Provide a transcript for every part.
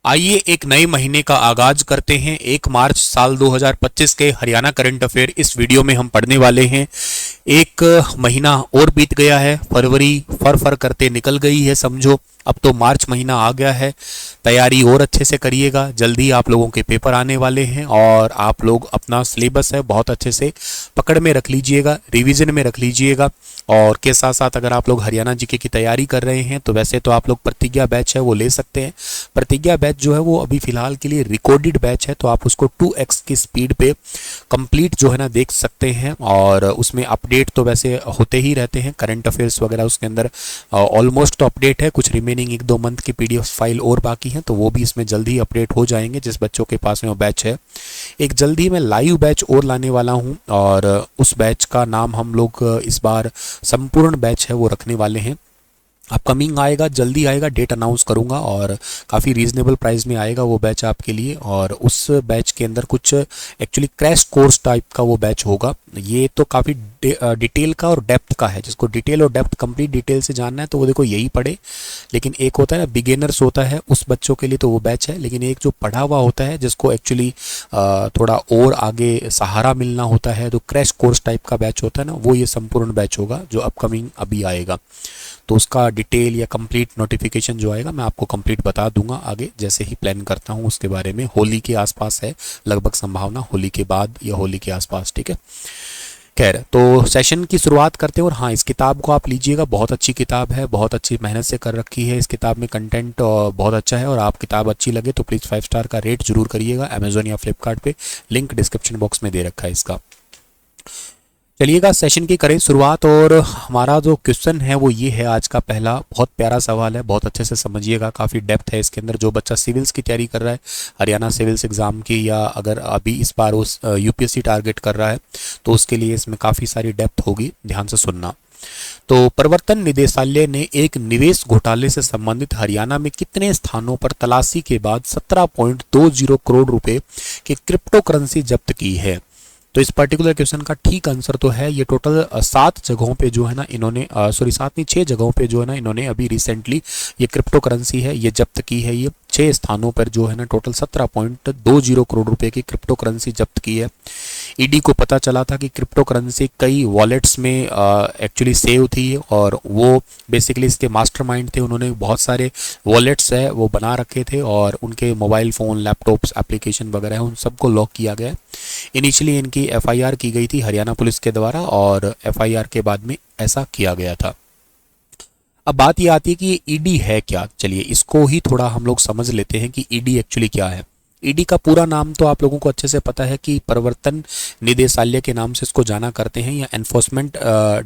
आइए एक नए महीने का आगाज करते हैं। 1 मार्च साल 2025 के हरियाणा करंट अफेयर इस वीडियो में हम पढ़ने वाले हैं। एक महीना और बीत गया है, फरवरी फर फर करते निकल गई है समझो। अब तो मार्च महीना आ गया है। तैयारी और अच्छे से करिएगा, जल्दी आप लोगों के पेपर आने वाले हैं और आप लोग अपना सिलेबस है बहुत अच्छे से पकड़ में रख लीजिएगा, रिवीजन में रख लीजिएगा। और के साथ साथ अगर आप लोग हरियाणा जीके की तैयारी कर रहे हैं तो वैसे तो आप लोग प्रतिज्ञा बैच है वो ले सकते हैं। प्रतिज्ञा बैच जो है वो अभी फिलहाल के लिए रिकॉर्डेड बैच है, तो आप उसको 2x की स्पीड पे कंप्लीट जो है ना देख सकते हैं। और उसमें अपडेट तो वैसे होते ही रहते हैं, करंट अफेयर्स वगैरह उसके अंदर ऑलमोस्ट तो अपडेट है। कुछ रिमेनिंग 1-2 मंथ की पीडीएफ फाइल और बाकी है, तो वो भी इसमें जल्दी अपडेट हो जाएंगे जिस बच्चों के पास में वो बैच है। एक जल्दी मैं लाइव बैच और लाने वाला हूं और उस बैच का नाम हम लोग इस बार संपूर्ण बैच है वो रखने वाले हैं। अपकमिंग आएगा, जल्दी आएगा, डेट अनाउंस करूंगा और काफ़ी रीजनेबल प्राइस में आएगा वो बैच आपके लिए। और उस बैच के अंदर कुछ एक्चुअली क्रैश कोर्स टाइप का वो बैच होगा। ये तो काफ़ी डिटेल का और डेप्थ का है। जिसको डिटेल और डेप्थ कंप्लीट डिटेल से जानना है तो वो देखो यही पढ़े। लेकिन एक होता है ना बिगिनर्स होता है, उस बच्चों के लिए तो वो बैच है। लेकिन एक जो पढ़ा हुआ होता है जिसको एक्चुअली थोड़ा और आगे सहारा मिलना होता है, तो क्रैश कोर्स टाइप का बैच होता है ना, वो ये संपूर्ण बैच होगा जो अपकमिंग अभी आएगा। तो उसका डिटेल या कंप्लीट नोटिफिकेशन जो आएगा मैं आपको कंप्लीट बता दूंगा आगे, जैसे ही प्लान करता हूँ उसके बारे में। होली के आसपास है लगभग संभावना, होली के बाद या होली के आसपास, ठीक है। खैर, तो सेशन की शुरुआत करते हैं। और हाँ, इस किताब को आप लीजिएगा, बहुत अच्छी किताब है, बहुत अच्छी मेहनत से कर रखी है। इस किताब में कंटेंट बहुत अच्छा है और आप किताब अच्छी लगे तो प्लीज़ 5 स्टार का रेट जरूर करिएगा अमेजोन या फ्लिपकार्ट पे, लिंक डिस्क्रिप्शन बॉक्स में दे रखा है इसका। चलिएगा सेशन की करें शुरुआत। और हमारा जो क्वेश्चन है वो ये है, आज का पहला बहुत प्यारा सवाल है, बहुत अच्छे से समझिएगा, काफ़ी डेप्थ है इसके अंदर। जो बच्चा सिविल्स की तैयारी कर रहा है, हरियाणा सिविल्स एग्ज़ाम की, या अगर अभी इस बार उस यूपीएससी टारगेट कर रहा है तो उसके लिए इसमें काफ़ी सारी डेप्थ होगी, ध्यान से सुनना। तो प्रवर्तन निदेशालय ने एक निवेश घोटाले से संबंधित हरियाणा में कितने स्थानों पर तलाशी के बाद 17.20 करोड़ रुपए की क्रिप्टो करेंसी जब्त की है? तो इस पर्टिकुलर क्वेश्चन का ठीक आंसर तो है ये टोटल 7 जगहों पे जो है ना इन्होंने, सॉरी 7 नहीं 6 जगहों पे जो है ना इन्होंने अभी रिसेंटली ये क्रिप्टो करेंसी है ये जब्त की है। ये 6 स्थानों पर जो है ना टोटल 17.20 करोड़ रुपए की क्रिप्टो करेंसी जब्त की है। ईडी को पता चला था कि क्रिप्टो करेंसी कई वॉलेट्स में एक्चुअली सेव थी और वो बेसिकली इसके मास्टरमाइंड थे। उन्होंने बहुत सारे वॉलेट्स है वो बना रखे थे और उनके मोबाइल फ़ोन, लैपटॉप्स, एप्लीकेशन वगैरह उन सबको लॉक किया गया। इनिशियली इनकी एफआईआर की गई थी हरियाणा पुलिस के द्वारा और एफआईआर के बाद में ऐसा किया गया था। अब बात ये आती है कि ईडी है क्या। चलिए इसको ही थोड़ा हम लोग समझ लेते हैं कि ईडी एक्चुअली क्या है। ईडी का पूरा नाम तो आप लोगों को अच्छे से पता है कि प्रवर्तन निदेशालय के नाम से इसको जाना करते हैं या एनफोर्समेंट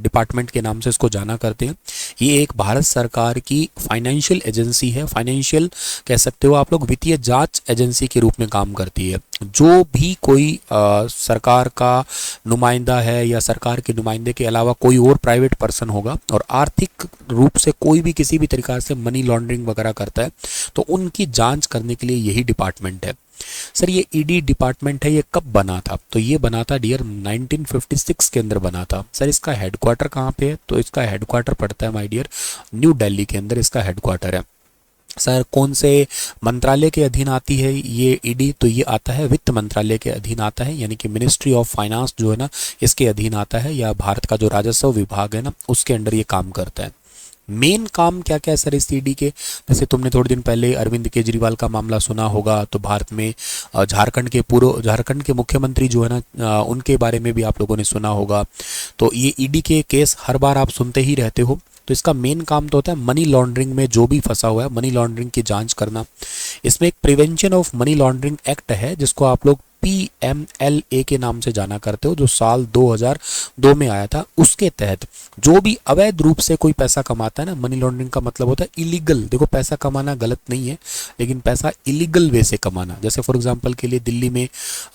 डिपार्टमेंट के नाम से इसको जाना करते हैं। ये एक भारत सरकार की फाइनेंशियल एजेंसी है, फाइनेंशियल कह सकते हो आप लोग, वित्तीय जांच एजेंसी के रूप में काम करती है। जो भी कोई सरकार का नुमाइंदा है या सरकार के नुमाइंदे के अलावा कोई और प्राइवेट पर्सन होगा और आर्थिक रूप से कोई भी किसी भी तरीका से मनी लॉन्ड्रिंग वगैरह करता है तो उनकी जांच करने के लिए यही डिपार्टमेंट है। सर ये ईडी डिपार्टमेंट है ये कब बना था? तो ये बना था डियर 1956 के अंदर बना था। सर इसका हेडक्वार्टर कहाँ पे है? तो इसका हेडक्वार्टर पड़ता है माय डियर न्यू दिल्ली के अंदर इसका हेडक्वार्टर है। सर कौन से मंत्रालय के अधीन आती है ये ईडी? तो ये आता है वित्त मंत्रालय के अधीन आता है, यानी कि मिनिस्ट्री ऑफ फाइनेंस जो है ना इसके अधीन आता है, या भारत का जो राजस्व विभाग है ना उसके अंडर ये काम करता है। मेन काम क्या क्या है सर इस ईडी के? जैसे तुमने थोड़े दिन पहले अरविंद केजरीवाल का मामला सुना होगा, तो भारत में झारखंड के मुख्यमंत्री जो है ना उनके बारे में भी आप लोगों ने सुना होगा। तो ये ईडी के केस हर बार आप सुनते ही रहते हो। तो इसका मेन काम तो होता है मनी लॉन्ड्रिंग में जो भी फंसा हुआ है मनी लॉन्ड्रिंग की जांच करना। इसमें एक prevention of money laundering act है जिसको आप लोग PMLA के नाम से जाना करते हो, जो साल 2002 में आया था। उसके तहत जो भी अवैध रूप से कोई पैसा कमाता है ना, मनी लॉन्ड्रिंग का मतलब होता है इलीगल। देखो पैसा कमाना गलत नहीं है, लेकिन पैसा इलीगल वे से कमाना। जैसे फॉर एग्जांपल के लिए दिल्ली में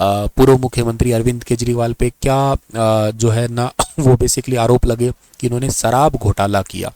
पूर्व मुख्यमंत्री अरविंद केजरीवाल पे क्या जो है ना वो बेसिकली आरोप लगे कि इन्होंने शराब घोटाला किया।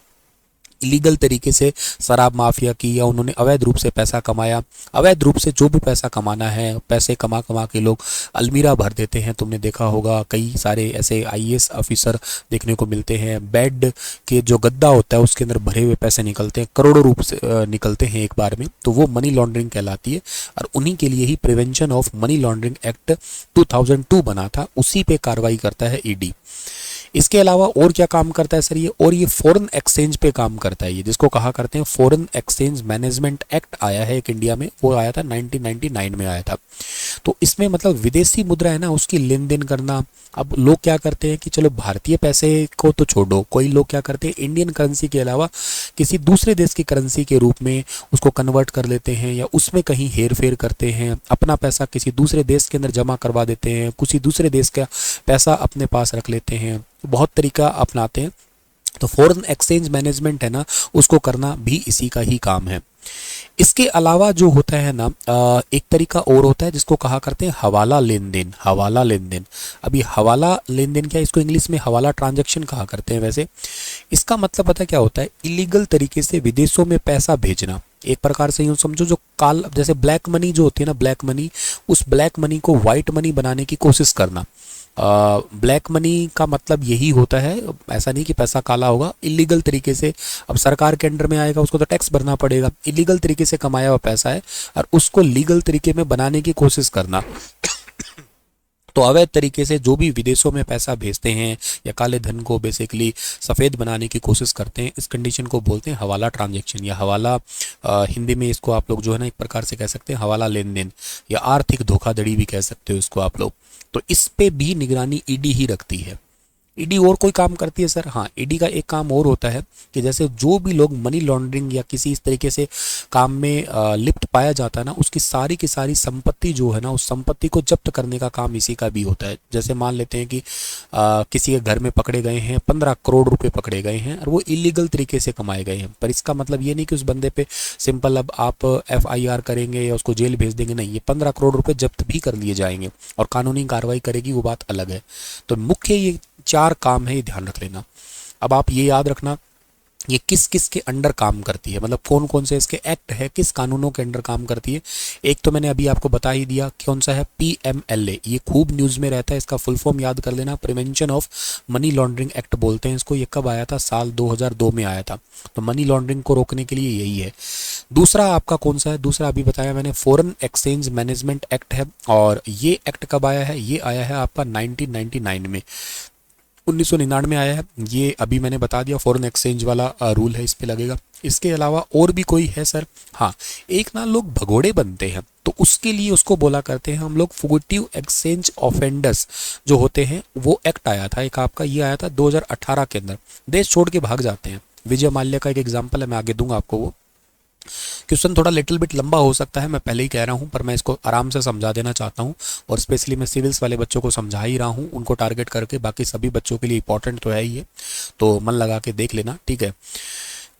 इलीगल तरीके से शराब माफिया की या उन्होंने अवैध रूप से पैसा कमाया। अवैध रूप से जो भी पैसा कमाना है, पैसे कमा कमा के लोग अलमीरा भर देते हैं। तुमने देखा होगा कई सारे ऐसे आईएएस ऑफिसर देखने को मिलते हैं, बेड के जो गद्दा होता है उसके अंदर भरे हुए पैसे निकलते हैं, करोड़ों रूप से निकलते हैं एक बार में, तो वो मनी लॉन्ड्रिंग कहलाती है। और उन्हीं के लिए ही prevention of money laundering act 2002 बना था, उसी पे कार्रवाई करता है ईडी। इसके अलावा और क्या काम करता है सर ये, और ये फॉरेन एक्सचेंज पे काम करता है, ये जिसको कहा करते हैं फॉरेन एक्सचेंज मैनेजमेंट एक्ट आया है एक इंडिया में, वो आया था 1999 में आया था। तो इसमें मतलब विदेशी मुद्रा है ना उसकी लेन देन करना। अब लोग क्या करते हैं कि चलो भारतीय पैसे को तो छोड़ो, कोई लोग क्या करते हैं इंडियन करेंसी के अलावा किसी दूसरे देश की करेंसी के रूप में उसको कन्वर्ट कर लेते हैं, या उसमें कहीं हेर फेर करते हैं, अपना पैसा किसी दूसरे देश के अंदर जमा करवा देते हैं, किसी दूसरे देश का पैसा अपने पास रख लेते हैं, बहुत तरीका अपनाते हैं। तो फॉरेन एक्सचेंज मैनेजमेंट है ना, उसको करना भी इसी का ही काम है। इसके अलावा जो होता है ना एक तरीका और होता है जिसको कहा करते हैं हवाला लेन देन। हवाला लेन देन, अभी हवाला लेन देन क्या है, इसको इंग्लिश में हवाला ट्रांजैक्शन कहा करते हैं। वैसे इसका मतलब पता क्या होता है, इलीगल तरीके से विदेशों में पैसा भेजना। एक प्रकार से यूँ समझो जो काल जैसे ब्लैक मनी जो होती है ना, ब्लैक मनी, उस ब्लैक मनी को वाइट मनी बनाने की कोशिश करना। ब्लैक मनी का मतलब यही होता है, ऐसा नहीं कि पैसा काला होगा, इलीगल तरीके से अब सरकार के अंडर में आएगा, उसको तो टैक्स भरना पड़ेगा, इलीगल तरीके से कमाया हुआ पैसा है और उसको लीगल तरीके में बनाने की कोशिश करना। तो अवैध तरीके से जो भी विदेशों में पैसा भेजते हैं या काले धन को बेसिकली सफ़ेद बनाने की कोशिश करते हैं, इस कंडीशन को बोलते हैं हवाला ट्रांजैक्शन या हवाला। हिंदी में इसको आप लोग जो है ना एक प्रकार से कह सकते हैं हवाला लेन देन या आर्थिक धोखाधड़ी भी कह सकते हो इसको आप लोग। तो इस पे भी निगरानी ईडी ही रखती है। ईडी और कोई काम करती है सर? हाँ, ईडी का एक काम और होता है कि जैसे जो भी लोग मनी लॉन्ड्रिंग या किसी इस तरीके से काम में लिप्त पाया जाता है ना, उसकी सारी की सारी संपत्ति जो है ना, उस संपत्ति को जब्त करने का काम इसी का भी होता है। जैसे मान लेते हैं कि किसी के घर में पकड़े गए हैं 15 करोड़ रुपए पकड़े गए हैं और वो इलीगल तरीके से कमाए गए हैं, पर इसका मतलब ये नहीं कि उस बंदे पे सिंपल अब आप FIR करेंगे या उसको जेल भेज देंगे, नहीं, ये 15 करोड़ रुपए जब्त भी कर लिए जाएंगे और कानूनी कार्रवाई करेगी, वो बात अलग है। तो मुख्य ये 4 काम है, ये ध्यान रख लेना। अब आप ये याद रखना ये किस किस के अंडर काम करती है, मतलब कौन कौन से इसके एक्ट है, किस कानूनों के अंडर काम करती है। एक तो मैंने अभी आपको बता ही दिया कौन सा है, PMLA, ये खूब न्यूज़ में रहता है, इसका फुल फॉर्म याद कर लेना, prevention of money laundering act बोलते हैं इसको। ये कब आया था? साल 2002 में आया था। तो मनी लॉन्ड्रिंग को रोकने के लिए यही है। दूसरा आपका कौन सा है? दूसरा अभी बताया मैंने, फॉरेन एक्सचेंज मैनेजमेंट एक्ट है, और ये एक्ट कब आया है? ये आया है आपका 1999 में, 1999 में आया है ये। अभी मैंने बता दिया फॉरेन एक्सचेंज वाला रूल है, इस पे लगेगा। इसके अलावा और भी कोई है सर? हाँ, एक ना लोग भगोड़े बनते हैं, तो उसके लिए उसको बोला करते हैं हम लोग फुगिटिव एक्सचेंज ऑफेंडर्स जो होते हैं, वो एक्ट आया था एक आपका, ये आया था 2018 के अंदर। देश छोड़ के भाग जाते हैं। विजय माल्या का एक एग्जाम्पल है, मैं आगे दूंगा आपको वो। क्वेश्चन थोड़ा लिटिल बिट लंबा हो सकता है, मैं पहले ही कह रहा हूं, पर मैं इसको आराम से समझा देना चाहता हूं, और स्पेशली मैं सिविल्स वाले बच्चों को समझा ही रहा हूं, उनको टारगेट करके। बाकी सभी बच्चों के लिए इंपॉर्टेंट तो है ही है, तो मन लगा के देख लेना, ठीक है।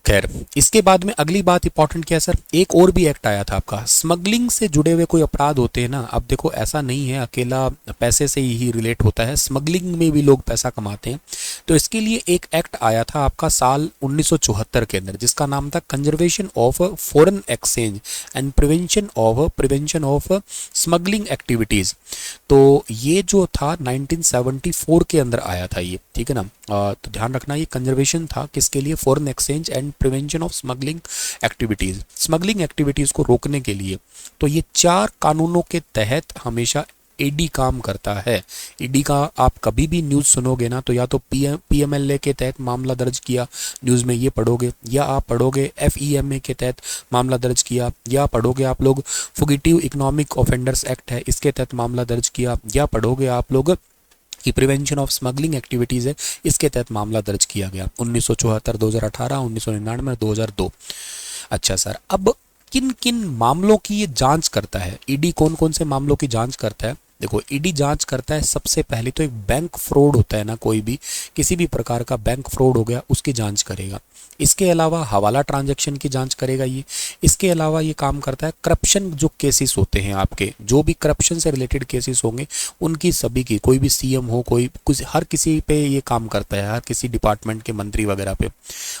खैर, इसके बाद में अगली बात इंपॉर्टेंट क्या है सर, एक और भी एक्ट आया था आपका, स्मगलिंग से जुड़े हुए कोई अपराध होते हैं ना। अब देखो ऐसा नहीं है अकेला पैसे से ही रिलेट होता है, स्मगलिंग में भी लोग पैसा कमाते हैं। तो इसके लिए एक एक्ट आया था आपका साल 1974 के अंदर, जिसका नाम था conservation of foreign exchange and prevention of smuggling activities. तो ये जो था 1974 के अंदर आया था ये, ठीक है ना। तो ध्यान रखना ये कंजर्वेशन था किसके लिए? Foreign exchange and prevention of smuggling activities, smuggling activities को रोकने के लिए। तो ये 4 कानूनों के तहत हमेशा ईडी काम करता है। ईडी का आप कभी भी न्यूज़ सुनोगे ना, तो या तो PMLA के तहत मामला दर्ज किया, न्यूज़ में ये पढ़ोगे, या आप पढ़ोगे FEMA के तहत मामला दर्ज किया, या पढ़ोगे आप लोग फुगिटिव इकोनॉमिक ऑफेंडर्स एक्ट है, इसके तहत मामला दर्ज किया, या पढ़ोगे आप लोग कि प्रिवेंशन ऑफ स्मगलिंग एक्टिविटीज़ है, इसके तहत मामला दर्ज किया गया 1974, 2018, 1999, 2002। अच्छा सर, अब किन किन मामलों की ये जांच करता है ईडी? कौन कौन से मामलों की जांच करता है? देखो ईडी जांच करता है सबसे पहले तो एक बैंक फ्रॉड होता है ना, कोई भी किसी भी प्रकार का बैंक फ्रॉड हो गया उसकी जांच करेगा। इसके अलावा हवाला ट्रांजैक्शन की जांच करेगा ये। इसके अलावा ये काम करता है करप्शन जो केसेस होते हैं आपके, जो भी करप्शन से रिलेटेड केसेस होंगे उनकी सभी की, कोई भी सीएम हो, कोई कुछ, हर किसी पे ये काम करता है, हर किसी डिपार्टमेंट के मंत्री वगैरह पे।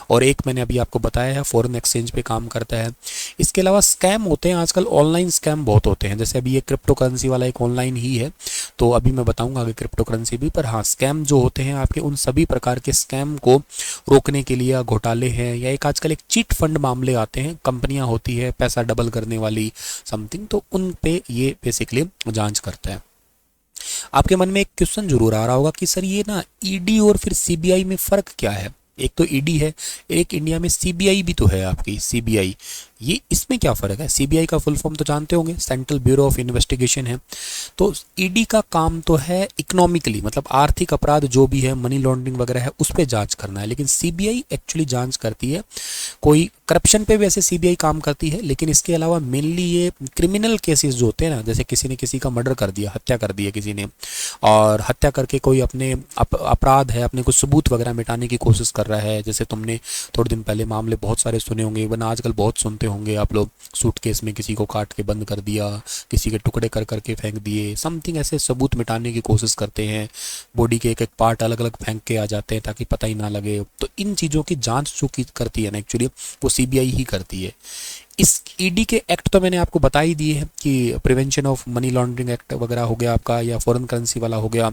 और एक मैंने अभी आपको बताया है फॉरेन एक्सचेंज पे काम करता है। इसके अलावा स्कैम होते हैं आजकल, ऑनलाइन स्कैम बहुत होते हैं, जैसे अभी ये क्रिप्टो करेंसी वाला एक ऑनलाइन ही है, तो अभी मैं बताऊंगा आगे क्रिप्टो करेंसी भी। पर हाँ, स्कैम जो होते हैं आपके, उन सभी प्रकार के स्कैम को रोकने के लिए, घोटाले हैं या एक आजकल एक चीट फंड मामले आते हैं, कंपनियां होती है पैसा डबल करने वाली समथिंग, तो उन पे ये बेसिकली जांच करता है। आपके मन में एक क्वेश्चन जरूर आ रहा होगा कि सर ये ना ईडी और फिर सीबीआई में फर्क क्या है? एक तो ईडी है, एक इंडिया में सीबीआई भी तो है आपकी, सीबीआई, ये इसमें क्या फ़र्क है? सीबीआई का फुल फॉर्म तो जानते होंगे, सेंट्रल ब्यूरो ऑफ इन्वेस्टिगेशन है। तो ईडी का काम तो है इकोनॉमिकली, मतलब आर्थिक अपराध जो भी है, मनी लॉन्ड्रिंग वगैरह है, उस पर जांच करना है। लेकिन सीबीआई एक्चुअली जांच करती है कोई करप्शन पे, वैसे सीबीआई काम करती है, लेकिन इसके अलावा मेनली ये क्रिमिनल केसेस जो होते हैं ना, जैसे किसी ने किसी का मर्डर कर दिया, हत्या कर दी है किसी ने, और हत्या करके कोई अपने अपराध है, अपने कुछ सबूत वगैरह मिटाने की कोशिश कर रहा है। जैसे तुमने थोड़े दिन पहले मामले बहुत सारे सुने होंगे, इवन आजकल बहुत सुनते होंगे आप लोग, सूटकेस में किसी को काट के बंद कर दिया, किसी के टुकड़े कर करके फेंक दिए, समथिंग ऐसे सबूत मिटाने की कोशिश करते हैं, बॉडी के एक एक पार्ट अलग अलग फेंक के आ जाते हैं ताकि पता ही ना लगे। तो इन चीज़ों की जांच जो की करती है ना एक्चुअली, वो सीबीआई ही करती है। इस ईडी के एक्ट तो मैंने आपको बता ही दिए हैं कि prevention of money laundering act वगैरह हो गया आपका, या फॉरेन करेंसी वाला हो गया।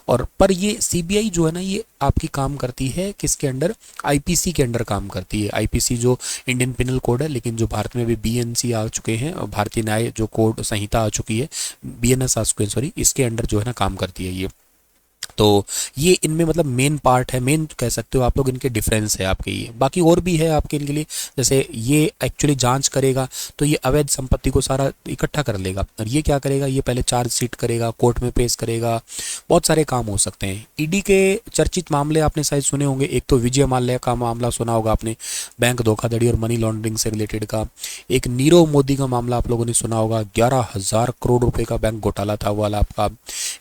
और पर ये सीबीआई जो है ना, ये आपकी काम करती है किसके अंडर? आईपीसी के अंडर काम करती है। आईपीसी जो इंडियन पिनल कोड है, लेकिन जो भारत में भी बीएनसी आ चुके हैं, भारतीय न्याय जो कोड संहिता आ चुकी है, बीएनएस आ चुके हैं सॉरी, इसके अंडर जो है ना काम करती है ये। तो ये इनमें मतलब मेन पार्ट है, मेन कह सकते हो आप लोग, इनके डिफरेंस है आपके ये। बाकी और भी है आपके इनके लिए, जैसे ये एक्चुअली जांच करेगा तो ये अवैध संपत्ति को सारा इकट्ठा कर लेगा, और ये क्या करेगा, ये पहले चार्जशीट करेगा, कोर्ट में पेश करेगा, बहुत सारे काम हो सकते हैं। ईडी के चर्चित मामले आपने शायद सुने होंगे, एक तो विजय माल्या का मामला सुना होगा आपने, बैंक धोखाधड़ी और मनी लॉन्ड्रिंग से रिलेटेड का। एक नीरव मोदी का मामला आप लोगों ने सुना होगा, 11,000 करोड़ रुपए का बैंक घोटाला था वो वाला आपका।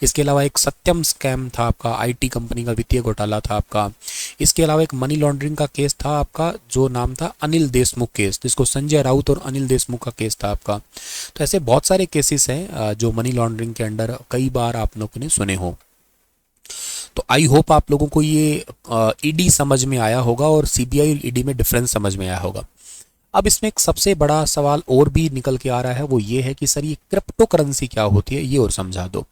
इसके अलावा एक सत्यम स्कैम था आपका, आईटी कंपनी का वित्तीय घोटाला था आपका। इसके अलावा एक मनी लॉन्ड्रिंग का केस था आपका, जो नाम था अनिल देशमुख केस, जिसको संजय राउत और अनिल देशमुख का केस था आपका। तो ऐसे बहुत सारे केसेस हैं जो मनी लॉन्ड्रिंग के अंडर कई बार आप लोगों ने सुने हो। तो आई होप आप लोगों को ये ईडी समझ में आया होगा और सीबीआई और ईडी में डिफरेंस समझ में आया होगा। अब इसमें एक सबसे बड़ा सवाल और भी निकल के आ रहा है, वो ये है कि सर ये क्रिप्टो करेंसी क्या होती है, ये और समझा दो।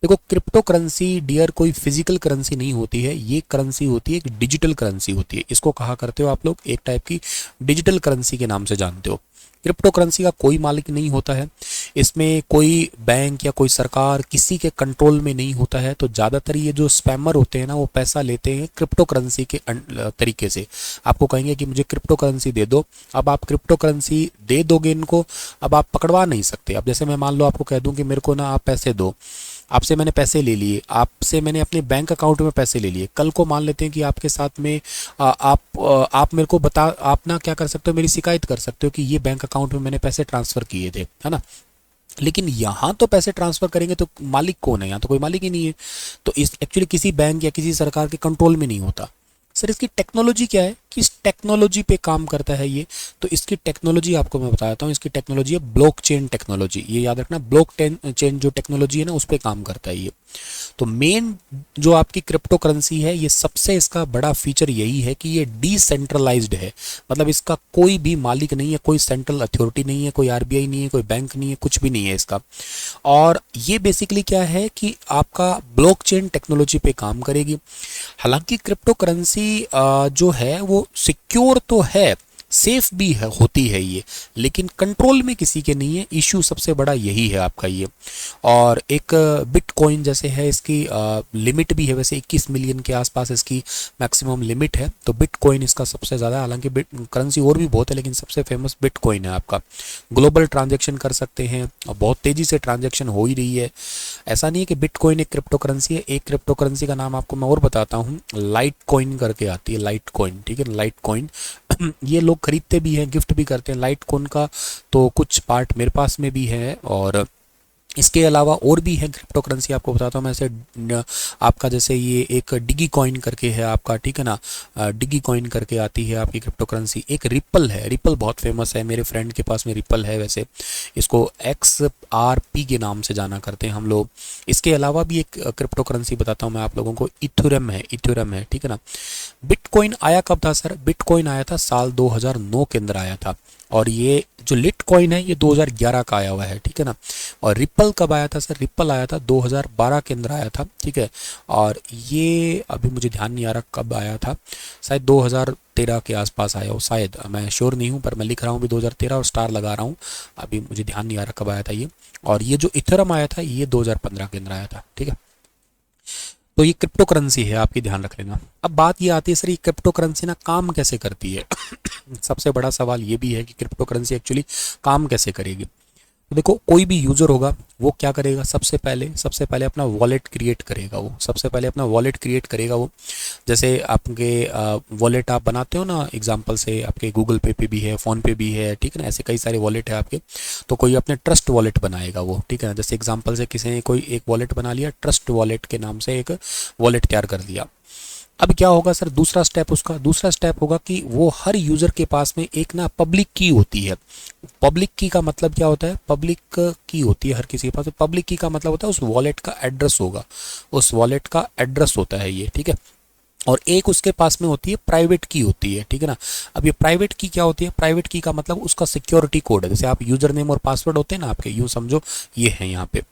देखो क्रिप्टो करेंसी डियर कोई फिजिकल करेंसी नहीं होती है, ये करेंसी होती है, एक डिजिटल करेंसी होती है। इसको कहा करते हो आप लोग एक टाइप की डिजिटल करेंसी के नाम से जानते हो। क्रिप्टो करेंसी का कोई मालिक नहीं होता है, इसमें कोई बैंक या कोई सरकार किसी के कंट्रोल में नहीं होता है। तो ज़्यादातर ये जो स्पैमर होते हैं ना, वो पैसा लेते हैं क्रिप्टो करेंसी के तरीके से। आपको कहेंगे कि मुझे क्रिप्टो करेंसी दे दो, अब आप क्रिप्टो करेंसी दे दोगे इनको, अब आप पकड़वा नहीं सकते। अब जैसे मैं मान लो आपको कह दूं कि मेरे को ना आप पैसे दो, आपसे मैंने पैसे ले लिए, आपसे मैंने अपने बैंक अकाउंट में पैसे ले लिए, कल को मान लेते हैं कि आपके साथ में आप मेरे को बता, आप ना क्या कर सकते हो, मेरी शिकायत कर सकते हो कि ये बैंक अकाउंट में मैंने पैसे ट्रांसफ़र किए थे, है ना। लेकिन यहाँ तो पैसे ट्रांसफ़र करेंगे तो मालिक कौन है? यहाँ तो कोई मालिक ही नहीं है। तो इस एक्चुअली किसी बैंक या किसी सरकार के कंट्रोल में नहीं होता। सर इसकी टेक्नोलॉजी क्या है, किस टेक्नोलॉजी पे काम करता है ये? तो इसकी टेक्नोलॉजी आपको मैं बताता हूँ। इसकी टेक्नोलॉजी है ब्लॉकचेन टेक्नोलॉजी। ये याद रखना, ब्लॉकचेन जो टेक्नोलॉजी है ना, उस पर काम करता है ये। तो मेन जो आपकी क्रिप्टो करेंसी है, ये सबसे इसका बड़ा फीचर यही है कि ये डिसेंट्रलाइज्ड है, मतलब इसका कोई भी मालिक नहीं है, कोई सेंट्रल अथॉरिटी नहीं है, कोई आरबीआई नहीं है, कोई बैंक नहीं है, कुछ भी नहीं है इसका। और ये बेसिकली क्या है कि आपका ब्लॉकचेन टेक्नोलॉजी पे काम करेगी। हालांकि क्रिप्टो करेंसी जो है वो सिक्योर तो है, सेफ भी है, होती है ये, लेकिन कंट्रोल में किसी के नहीं है। इशू सबसे बड़ा यही है आपका ये। और एक बिटकॉइन जैसे है, इसकी लिमिट भी है, वैसे 21 मिलियन के आसपास इसकी मैक्सिमम लिमिट है। तो बिटकॉइन इसका सबसे ज़्यादा, हालांकि करेंसी और भी बहुत है, लेकिन सबसे फेमस बिटकॉइन है आपका। ग्लोबल ट्रांजेक्शन कर सकते हैं और बहुत तेज़ी से ट्रांजेक्शन हो ही रही है। ऐसा नहीं है कि बिटकॉइन एक क्रिप्टो करेंसी है। एक क्रिप्टो करेंसी का नाम आपको मैं और बताता हूँ, लाइट कॉइन करके आती है, लाइट कॉइन, ठीक है, लाइट कॉइन। ये लोग खरीदते भी हैं, गिफ्ट भी करते हैं लाइट कॉइन का। तो कुछ पार्ट मेरे पास में भी है और इसके अलावा और भी है क्रिप्टो करेंसी, आपको बताता हूँ मैं। ऐसे आपका जैसे ये एक डिगी कॉइन करके है आपका, ठीक है ना, डिगी कॉइन करके आती है आपकी क्रिप्टो करेंसी। एक रिपल है, रिपल बहुत फेमस है, मेरे फ्रेंड के पास में रिपल है, वैसे इसको XRP के नाम से जाना करते हैं हम लोग। इसके अलावा भी एक क्रिप्टो करेंसी बताता हूँ मैं आप लोगों को, इथेरियम है, इथेरियम है, ठीक है ना। बिटकॉइन आया कब था सर? बिटकॉइन आया था साल 2009 के अंदर आया था, और ये जो लिटकॉइन है ये 2011 का आया हुआ है, ठीक है ना। और रिपल कब आया था सर? रिपल आया था 2012 के अंदर आया था, ठीक है। और ये अभी मुझे ध्यान नहीं आ रहा कब आया था, शायद 2013 के आसपास आया हो, शायद, मैं श्योर नहीं हूँ, पर मैं लिख रहा हूँ अभी 2013 और स्टार लगा रहा हूँ, अभी मुझे ध्यान नहीं आ रहा कब आया था ये। और ये जो इथेरियम आया था ये 2015 के अंदर आया था, ठीक है। तो ये क्रिप्टो करेंसी है आपकी, ध्यान रख लेना। अब बात ये आती है सर ये क्रिप्टो करेंसी ना काम कैसे करती है? सबसे बड़ा सवाल ये भी है कि क्रिप्टो करेंसी एक्चुअली काम कैसे करेगी। तो देखो, कोई भी यूज़र होगा वो क्या करेगा, सबसे पहले अपना वॉलेट क्रिएट करेगा, वो सबसे पहले अपना वॉलेट क्रिएट करेगा वो। जैसे आपके वॉलेट आप बनाते हो ना, एग्जांपल से आपके गूगल पे भी है, फ़ोन पे भी है, ठीक है ना, ऐसे कई सारे वॉलेट है आपके। तो कोई अपने ट्रस्ट वॉलेट बनाएगा वो, ठीक है ना। जैसे एग्जांपल से किसी ने कोई एक वॉलेट बना लिया, ट्रस्ट वॉलेट के नाम से एक वॉलेट तैयार कर दिया। अब क्या होगा सर, दूसरा स्टेप होगा कि वो हर यूज़र के पास में एक ना पब्लिक की होती है। पब्लिक की का मतलब क्या होता है? पब्लिक की होती है हर किसी के पास। पब्लिक की का मतलब होता है उस वॉलेट का एड्रेस होगा, उस वॉलेट का एड्रेस होता है ये, ठीक है। और एक उसके पास में होती है प्राइवेट की होती है, ठीक है ना। अब ये प्राइवेट की क्या होती है? प्राइवेट की का मतलब उसका सिक्योरिटी कोड है। जैसे आप यूजर नेम और पासवर्ड होते हैं ना आपके, यूँ समझो ये है यहाँ पे।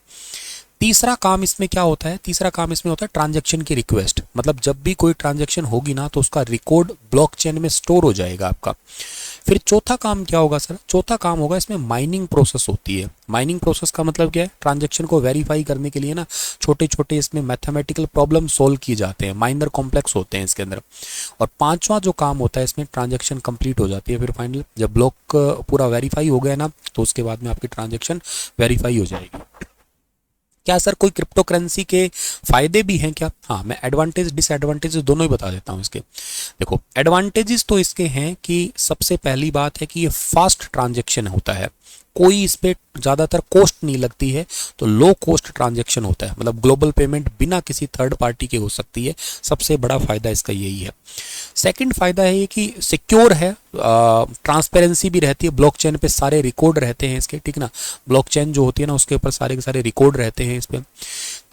तीसरा काम इसमें क्या होता है? तीसरा काम इसमें होता है ट्रांजैक्शन की रिक्वेस्ट। मतलब जब भी कोई ट्रांजैक्शन होगी ना तो उसका रिकॉर्ड ब्लॉकचेन में स्टोर हो जाएगा आपका। फिर चौथा काम क्या होगा सर? चौथा काम होगा इसमें माइनिंग प्रोसेस होती है। माइनिंग प्रोसेस का मतलब क्या है? ट्रांजैक्शन को वेरीफाई करने के लिए ना छोटे छोटे इसमें मैथमेटिकल प्रॉब्लम सोल्व किए जाते हैं, माइनर कॉम्प्लेक्स होते हैं इसके अंदर। और पांचवा जो काम होता है इसमें, ट्रांजैक्शन कंप्लीट हो जाती है फिर फाइनल, जब ब्लॉक पूरा वेरीफाई हो गया ना तो उसके बाद में आपकी ट्रांजैक्शन वेरीफाई हो जाएगी। क्या सर कोई क्रिप्टो करेंसी के फायदे भी हैं क्या? हाँ, मैं एडवांटेज डिसएडवांटेज दोनों ही बता देता हूँ इसके। देखो, एडवांटेजेस तो इसके हैं कि सबसे पहली बात है कि ये फास्ट ट्रांजैक्शन होता है, कोई इस पर ज़्यादातर कॉस्ट नहीं लगती है, तो लो कॉस्ट ट्रांजैक्शन होता है। मतलब ग्लोबल पेमेंट बिना किसी थर्ड पार्टी के हो सकती है, सबसे बड़ा फ़ायदा इसका यही है। सेकंड फ़ायदा है ये कि सिक्योर है, ट्रांसपेरेंसी भी रहती है, ब्लॉकचेन पे सारे रिकॉर्ड रहते हैं इसके, ठीक ना। ब्लॉकचेन जो होती है ना उसके ऊपर सारे के सारे रिकॉर्ड रहते हैं इस पर।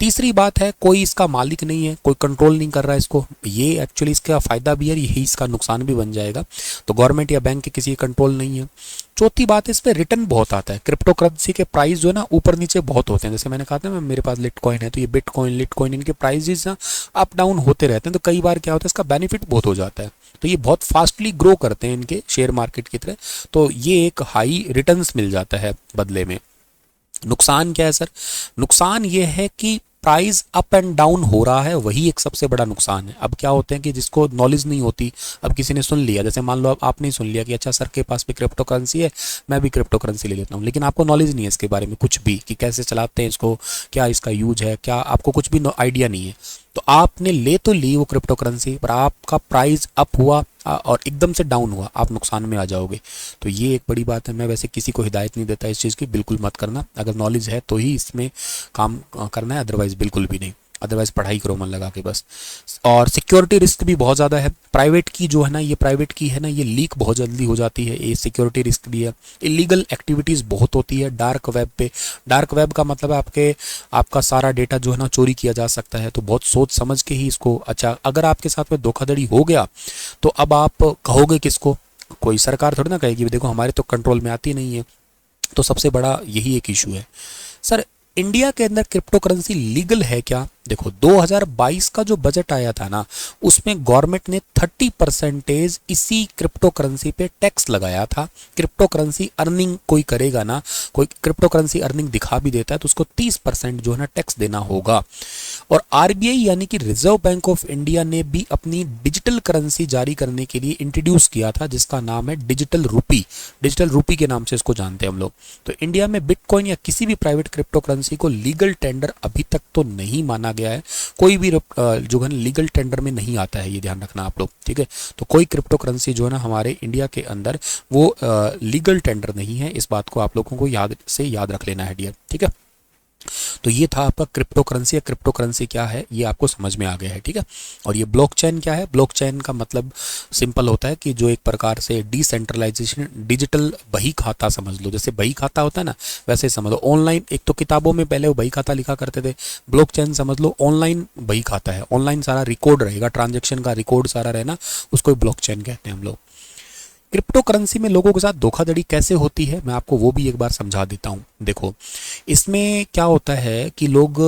तीसरी बात है, कोई इसका मालिक नहीं है, कोई कंट्रोल नहीं कर रहा है इसको। ये एक्चुअली इसका फ़ायदा भी है, यही इसका नुकसान भी बन जाएगा। तो गवर्नमेंट या बैंक के किसी कंट्रोल नहीं है। चौथी बात है, इस पर रिटर्न बहुत आता है। क्रिप्टो करेंसी के प्राइस जो है ना ऊपर नीचे बहुत होते हैं। जैसे मैंने कहा था ना मेरे पास लिटकॉइन है, तो ये बिटकॉइन, लिटकॉइन, इनके प्राइजेस ना अप डाउन होते रहते हैं। तो कई बार क्या होता है, इसका बेनिफिट बहुत हो जाता है। तो ये बहुत फास्टली ग्रो करते हैं इनके शेयर मार्केट की तरह, तो ये एक हाई रिटर्न्स मिल जाता है बदले में। नुकसान क्या है सर? नुकसान ये है कि प्राइस अप एंड डाउन हो रहा है, वही एक सबसे बड़ा नुकसान है। अब क्या होते हैं कि जिसको नॉलेज नहीं होती, अब किसी ने सुन लिया, जैसे मान लो अब आपने सुन लिया कि अच्छा सर के पास भी क्रिप्टो करेंसी है, मैं भी क्रिप्टो करेंसी ले लेता हूँ, लेकिन आपको नॉलेज नहीं है इसके बारे में कुछ भी, कि कैसे चलाते हैं इसको, क्या इसका यूज है, क्या आपको कुछ भी आइडिया नहीं है। तो आपने ले तो ली वो क्रिप्टो करेंसी, पर आपका प्राइस अप हुआ और एकदम से डाउन हुआ, आप नुकसान में आ जाओगे। तो ये एक बड़ी बात है। मैं वैसे किसी को हिदायत नहीं देता इस चीज़ की, बिल्कुल मत करना। अगर नॉलेज है तो ही इसमें काम करना है, अदरवाइज बिल्कुल भी नहीं। अदरवाइज पढ़ाई करो मन लगा के बस। और सिक्योरिटी रिस्क भी बहुत ज़्यादा है। प्राइवेट की जो है ना, ये प्राइवेट की है ना, ये लीक बहुत जल्दी हो जाती है, ये सिक्योरिटी रिस्क भी है। इलीगल एक्टिविटीज़ बहुत होती है डार्क वेब पे। डार्क वेब का मतलब है आपका सारा डेटा जो है ना चोरी किया जा सकता है। तो बहुत सोच समझ के ही इसको, अच्छा अगर आपके साथ में धोखाधड़ी हो गया तो अब आप कहोगे किसको? कोई सरकार थोड़ी ना कहेगी देखो हमारे तो कंट्रोल में आती नहीं है। तो सबसे बड़ा यही एक इशू है। सर इंडिया के अंदर क्रिप्टो करेंसी लीगल है क्या? देखो 2022 का जो बजट आया था ना, उसमें गवर्नमेंट ने 30% इसी क्रिप्टो करेंसी पे टैक्स लगाया था। क्रिप्टो करेंसी अर्निंग कोई करेगा ना, कोई क्रिप्टो करेंसी अर्निंग दिखा भी देता है तो उसको 30% जो है ना टैक्स देना होगा। और आरबीआई यानी कि रिजर्व बैंक ऑफ इंडिया ने भी अपनी डिजिटल करेंसी जारी करने के लिए इंट्रोड्यूस किया था, जिसका नाम है डिजिटल रूपी। डिजिटल रूपी के नाम से इसको जानते हैं हम लोग। तो इंडिया में बिटकॉइन या किसी भी प्राइवेट क्रिप्टो करेंसी को लीगल टेंडर अभी तक तो नहीं माना गया है। कोई भी जो है लीगल टेंडर में नहीं आता है, ये ध्यान रखना आप लोग, ठीक है। तो कोई क्रिप्टो करेंसी जो है ना हमारे इंडिया के अंदर वो लीगल टेंडर नहीं है। इस बात को आप लोगों को याद रख लेना है डियर, ठीक है। तो ये था आपका क्रिप्टो करेंसी। या क्रिप्टो करेंसी क्या है ये आपको समझ में आ गया है, ठीक है। और ये ब्लॉकचेन क्या है? ब्लॉकचेन का मतलब सिंपल होता है कि जो एक प्रकार से डिसेंट्रलाइजेशन, डिजिटल बही खाता समझ लो, जैसे बही खाता होता है ना, वैसे समझ लो। ऑनलाइन एक तो किताबों में पहले वो बही खाता लिखा करते थे, ब्लॉकचेन समझ लो ऑनलाइन बही खाता है। ऑनलाइन सारा रिकॉर्ड रहेगा, ट्रांजेक्शन का रिकॉर्ड सारा रहना, उसको ब्लॉकचेन कहते हैं हम लोग। क्रिप्टो करेंसी में लोगों के साथ धोखाधड़ी कैसे होती है मैं आपको वो भी एक बार समझा देता हूँ। देखो इसमें क्या होता है कि लोग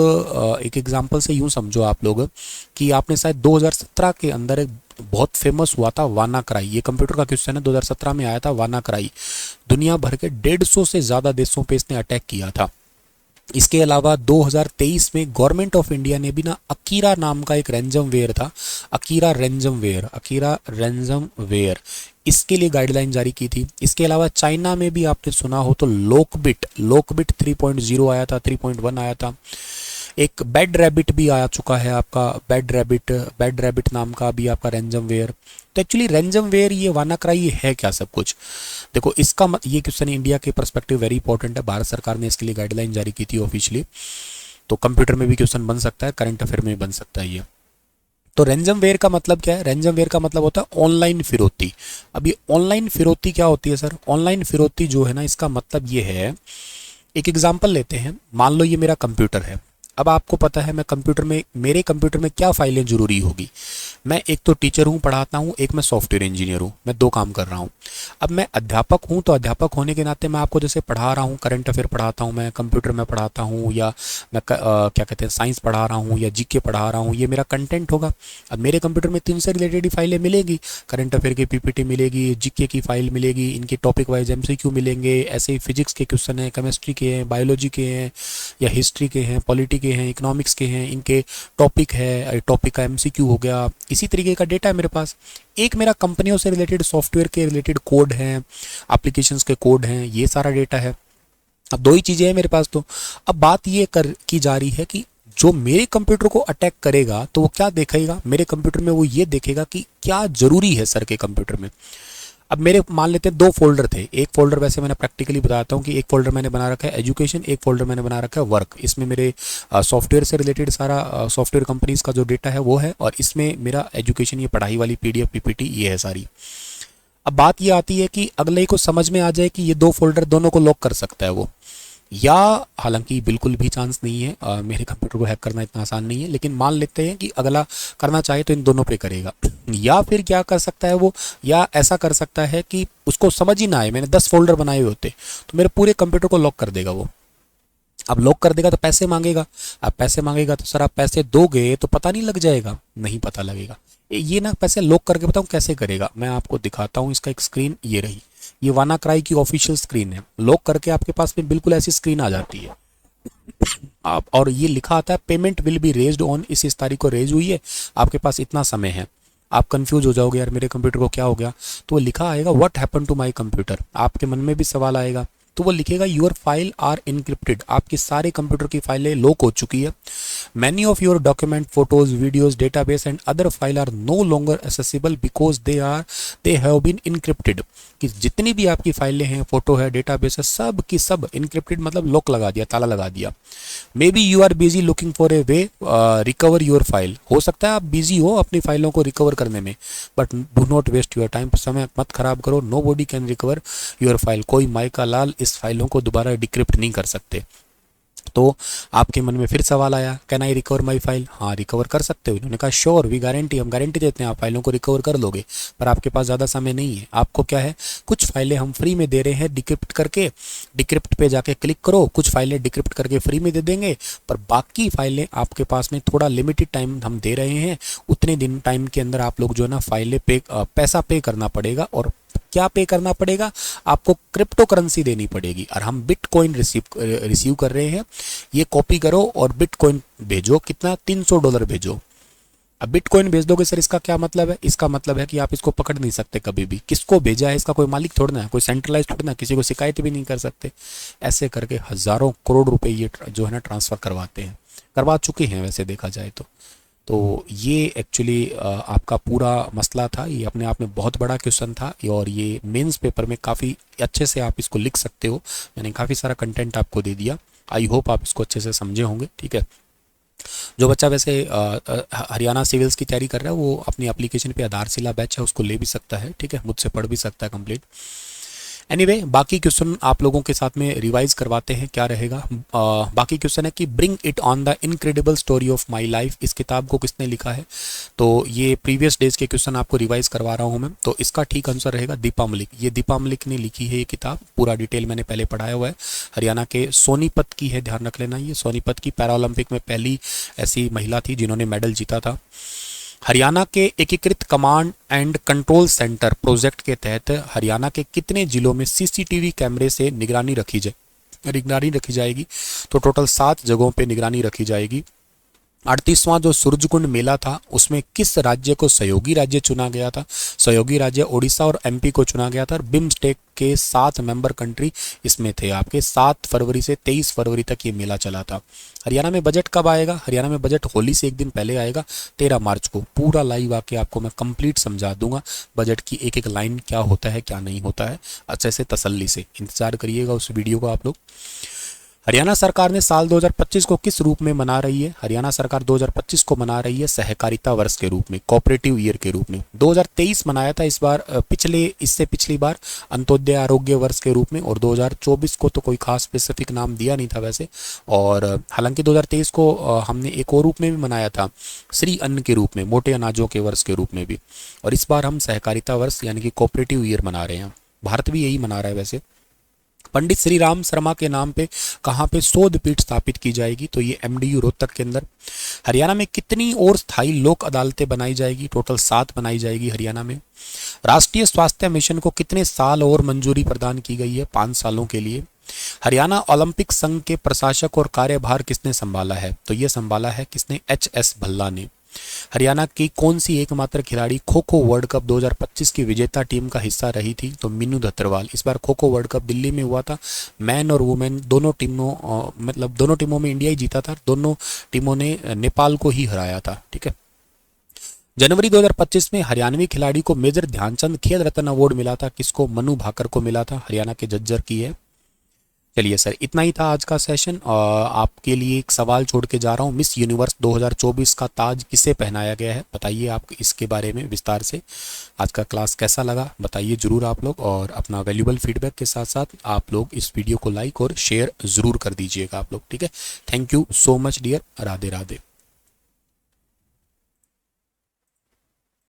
एक एग्जांपल से यूं समझो आप लोग कि आपने शायद 2017 के अंदर एक बहुत फेमस हुआ था वानाक्राई, ये कंप्यूटर का क्वेश्चन है, 2017 में आया था वानाक्राई। दुनिया भर के 150 से ज़्यादा देशों पे इसने अटैक किया था। इसके अलावा 2023 में गवर्नमेंट ऑफ इंडिया ने भी ना अकीरा नाम का एक रैंजमवेयर था, अकीरा रैंजमवेयर, इसके लिए गाइडलाइन जारी की थी। इसके अलावा चाइना में भी आपने सुना हो तो लोकबिट 3.0 आया था, 3.1 आया था। एक बैड रैबिट भी आ चुका है आपका, बैड रैबिट नाम का भी आपका रैंजमवेयर। तो एक्चुअली रैंजमवेयर ये वानाक्राई है क्या सब कुछ? देखो इसका ये क्वेश्चन इंडिया के परस्पेक्टिव वेरी इंपॉर्टेंट है। भारत सरकार ने इसके लिए गाइडलाइन जारी की थी ऑफिशियली, तो कंप्यूटर में भी क्वेश्चन बन सकता है, करंट अफेयर में भी बन सकता है ये। तो रैंजमवेयर का मतलब क्या है? रैंजमवेयर का मतलब होता है ऑनलाइन फिरौती। अब ये ऑनलाइन फिरौती क्या होती है सर? ऑनलाइन फिरौती जो है ना, इसका मतलब ये है, एक एग्जांपल लेते हैं, मान लो ये मेरा कंप्यूटर है। अब आपको पता है मैं कंप्यूटर में, मेरे कंप्यूटर में क्या फाइलें जरूरी होगी? मैं एक तो टीचर हूँ, पढ़ाता हूँ, एक मैं सॉफ्टवेयर इंजीनियर हूँ, मैं 2 काम कर रहा हूँ। अब मैं अध्यापक हूँ, तो अध्यापक होने के नाते मैं आपको जैसे पढ़ा रहा हूँ, करंट अफेयर पढ़ाता हूँ, मैं कंप्यूटर में पढ़ाता हूँ, या मैं क्या कहते हैं साइंस पढ़ा रहा हूँ या जीके पढ़ा रहा हूँ, ये मेरा कंटेंट होगा। अब मेरे कंप्यूटर में 3 से रिलेटेड ही फाइलें मिलेगी, करंट अफेयर की पीपीटी मिलेगी, जीके की फाइल मिलेगी, इनके टॉपिक वाइज एमसीक्यू मिलेंगे, ऐसे ही फिजिक्स के क्वेश्चन हैं, केमिस्ट्री के हैं, बायोलॉजी के हैं, या हिस्ट्री के हैं, पॉलिटी के हैं, इकोनॉमिक्स के हैं, इनके टॉपिक है, टॉपिक का एमसीक्यू हो गया। इसी तरीके का डेटा है मेरे पास। एक मेरा कंपनियों से रिलेटेड सॉफ्टवेयर के रिलेटेड कोड हैं, एप्लीकेशंस के कोड हैं, ये सारा डेटा है। अब 2 ही चीज़ें हैं मेरे पास। तो अब बात ये की जा रही है कि जो मेरे कंप्यूटर को अटैक करेगा तो वो क्या देखेगा मेरे कंप्यूटर में? वो ये देखेगा कि क्या जरूरी है सर के कंप्यूटर में। अब मेरे मान लेते हैं 2 फोल्डर थे। एक फोल्डर वैसे मैंने प्रैक्टिकली बताता हूँ कि एक फोल्डर मैंने बना रखा है एजुकेशन, एक फोल्डर मैंने बना रखा है वर्क। इसमें मेरे सॉफ्टवेयर से रिलेटेड सारा सॉफ्टवेयर कंपनीज का जो डेटा है वो है, और इसमें मेरा एजुकेशन, ये पढ़ाई वाली पीडीएफ पीपीटी ये है सारी। अब बात ये आती है कि अगले को समझ में आ जाए कि ये 2 फोल्डर दोनों को लॉक कर सकता है वो, या हालांकि बिल्कुल भी चांस नहीं है, मेरे कंप्यूटर को हैक करना इतना आसान नहीं है, लेकिन मान लेते हैं कि अगला करना चाहे तो इन दोनों पे करेगा। या फिर क्या कर सकता है वो, या ऐसा कर सकता है कि उसको समझ ही ना आए, मैंने 10 फोल्डर बनाए हुए होते तो मेरे पूरे कंप्यूटर को लॉक कर देगा वो। अब लॉक कर देगा तो पैसे मांगेगा, अब पैसे मांगेगा तो सर आप पैसे दोगे तो पता नहीं लग जाएगा? नहीं पता लगेगा। ये ना पैसे लॉक करके बताऊँ कैसे करेगा, मैं आपको दिखाता हूँ। इसका एक स्क्रीन ये रही, ये वानाक्राई की ऑफिशियल स्क्रीन है। लॉक करके आपके पास में बिल्कुल ऐसी स्क्रीन आ जाती है आप, और ये लिखा आता है payment will be raised on, इस तारीख को रेज हुई है, आपके पास इतना समय है। आप कंफ्यूज हो जाओगे यार मेरे कंप्यूटर को क्या हो गया, तो वो लिखा आएगा what happen to my computer. आपके मन में भी सवाल आएगा, तो वो लिखेगा यूर फाइल आर इनक्रिप्टेड, आपकी सारे कंप्यूटर की फाइलें लॉक हो चुकी है। Many of your document, photos, videos, database and other file are no longer accessible because they have been encrypted. कि जितनी भी आपकी फाइलें हैं, फोटो है, डेटाबेस है, सब की सब इनक्रिप्टेड मतलब लॉक लगा दिया, ताला लगा दिया। May be you are busy looking for a way recover your file, हो सकता है आप बिजी हो अपनी फाइलों को रिकवर करने में, but do not waste your time, समय मत खराब करो। Nobody can recover your file, कोई माइका लाल इस फाइलों को दोबारा डिक्रिप्ट नहीं कर सकते। तो आपके मन में फिर सवाल आया, can I recover my file? हाँ रिकवर कर सकते हो। इन्होंने कहा श्योर, वी गारंटी, हम गारंटी देते हैं आप फाइलों को रिकवर कर लोगे, पर आपके पास ज़्यादा समय नहीं है। आपको क्या है, कुछ फाइलें हम फ्री में दे रहे हैं डिक्रिप्ट करके, डिक्रिप्ट पे जाके क्लिक करो, कुछ फाइलें डिक्रिप्ट करके फ्री में दे देंगे, पर बाकी फाइलें आपके पास में थोड़ा लिमिटेड टाइम हम दे रहे हैं, उतने दिन टाइम के अंदर आप लोग जो है ना फाइलें पैसा पे करना पड़ेगा। और क्या पे करना पड़ेगा? आपको क्रिप्टो करेंसी देनी पड़ेगी, और हम बिटकॉइन रिसीव कर रहे हैं। ये कॉपी करो और बिटकॉइन भेजो, कितना? $300 भेजो। अब बिटकॉइन भेज दोगे सर, इसका क्या मतलब है? इसका मतलब है कि आप इसको पकड़ नहीं सकते कभी भी, किसको भेजा है इसका कोई मालिक थोड़ा ना है, कोई सेंट्रलाइज थोड़ा ना, किसी को शिकायत भी नहीं कर सकते। ऐसे करके हजारों करोड़ रुपए ये जो है ना ट्रांसफर करवाते हैं, करवा चुके हैं वैसे देखा जाए तो ये एक्चुअली आपका पूरा मसला था। ये अपने आप में बहुत बड़ा क्वेश्चन था, और ये मेंस पेपर में काफ़ी अच्छे से आप इसको लिख सकते हो। मैंने काफ़ी सारा कंटेंट आपको दे दिया। आई होप आप इसको अच्छे से समझे होंगे, ठीक है। जो बच्चा वैसे हरियाणा सिविल्स की तैयारी कर रहा है वो अपनी एप्लीकेशन पे आधारशिला बैच है उसको ले भी सकता है, ठीक है, मुझसे पढ़ भी सकता है कंप्लीट। एनीवे बाकी क्वेश्चन आप लोगों के साथ में रिवाइज करवाते हैं, क्या रहेगा। बाकी क्वेश्चन है कि bring it on the incredible story of my life, इस किताब को किसने लिखा है। तो ये प्रीवियस डेज के क्वेश्चन आपको रिवाइज करवा रहा हूँ मैं। तो इसका ठीक आंसर रहेगा दीपा मलिक। ये दीपा मलिक ने लिखी है ये किताब, पूरा डिटेल मैंने पहले पढ़ाया हुआ है। हरियाणा के सोनीपत की है, ध्यान रख लेना, ये सोनीपत की पैरालंपिक में पहली ऐसी महिला थी जिन्होंने मेडल जीता था। हरियाणा के एकीकृत command and control centre project के तहत हरियाणा के कितने जिलों में सीसीटीवी कैमरे से निगरानी रखी जाएगी। तो टोटल 7 जगहों पे निगरानी रखी जाएगी। 38वां जो सूरजकुंड मेला था उसमें किस राज्य को सहयोगी राज्य चुना गया था। सहयोगी राज्य ओडिशा और एमपी को चुना गया था। और बिम्स्टेक के 7 मेंबर कंट्री इसमें थे आपके। 7 फरवरी से 23 फरवरी तक ये मेला चला था। हरियाणा में बजट कब आएगा। हरियाणा में बजट होली से एक दिन पहले आएगा, 13 मार्च को। पूरा लाइव आके आपको मैं कंप्लीट समझा दूंगा बजट की एक एक लाइन क्या होता है क्या नहीं होता है, अच्छे से तसल्ली से इंतजार करिएगा उस वीडियो को आप लोग। हरियाणा सरकार ने साल 2025 को किस रूप में मना रही है। हरियाणा सरकार 2025 को मना रही है सहकारिता वर्ष के रूप में, कोऑपरेटिव ईयर के रूप में। 2023 मनाया था इस बार, इससे पिछली बार अंत्योदय आरोग्य वर्ष के रूप में। और 2024 को तो कोई खास स्पेसिफिक नाम दिया नहीं था वैसे। और हालांकि 2023 को हमने एक और रूप में भी मनाया था, श्री अन्न के रूप में, मोटे अनाजों के वर्ष के रूप में भी। और इस बार हम सहकारिता वर्ष यानी कि कोऑपरेटिव ईयर मना रहे हैं। भारत भी यही मना रहा है वैसे। पंडित श्री राम शर्मा के नाम पे कहाँ पे शोध पीठ स्थापित की जाएगी। तो ये एमडीयू रोहतक के अंदर। हरियाणा में कितनी और स्थायी लोक अदालतें बनाई जाएगी। टोटल 7 बनाई जाएगी हरियाणा में। राष्ट्रीय स्वास्थ्य मिशन को कितने साल और मंजूरी प्रदान की गई है, 5 सालों के लिए। हरियाणा ओलंपिक संघ के प्रशासक और कार्यभार किसने संभाला है। तो ये संभाला है किसने, एच.एस. भल्ला ने। हरियाणा की कौन सी एकमात्र खिलाड़ी खो खो वर्ल्ड कप 2025 की विजेता टीम का हिस्सा रही थी। तो मीनू दत्तरवाल। इस बार खो खो वर्ल्ड कप दिल्ली में हुआ था। मैन और वुमेन दोनों टीमों में इंडिया ही जीता था। दोनों टीमों ने नेपाल को ही हराया था, ठीक है। जनवरी 2025 में हरियाणवी खिलाड़ी को मेजर ध्यानचंद खेल रत्न अवार्ड मिला था। किसको, मनु भाकर को मिला था, हरियाणा के झज्जर की है। चलिए सर, इतना ही था आज का सेशन। आपके लिए एक सवाल छोड़ के जा रहा हूँ। मिस यूनिवर्स 2024 का ताज किसे पहनाया गया है, बताइए आप इसके बारे में विस्तार से। आज का क्लास कैसा लगा बताइए ज़रूर आप लोग। और अपना वैल्यूबल फीडबैक के साथ साथ आप लोग इस वीडियो को लाइक और शेयर ज़रूर कर दीजिएगा आप लोग, ठीक है। Thank you so much dear. Radhe Radhe.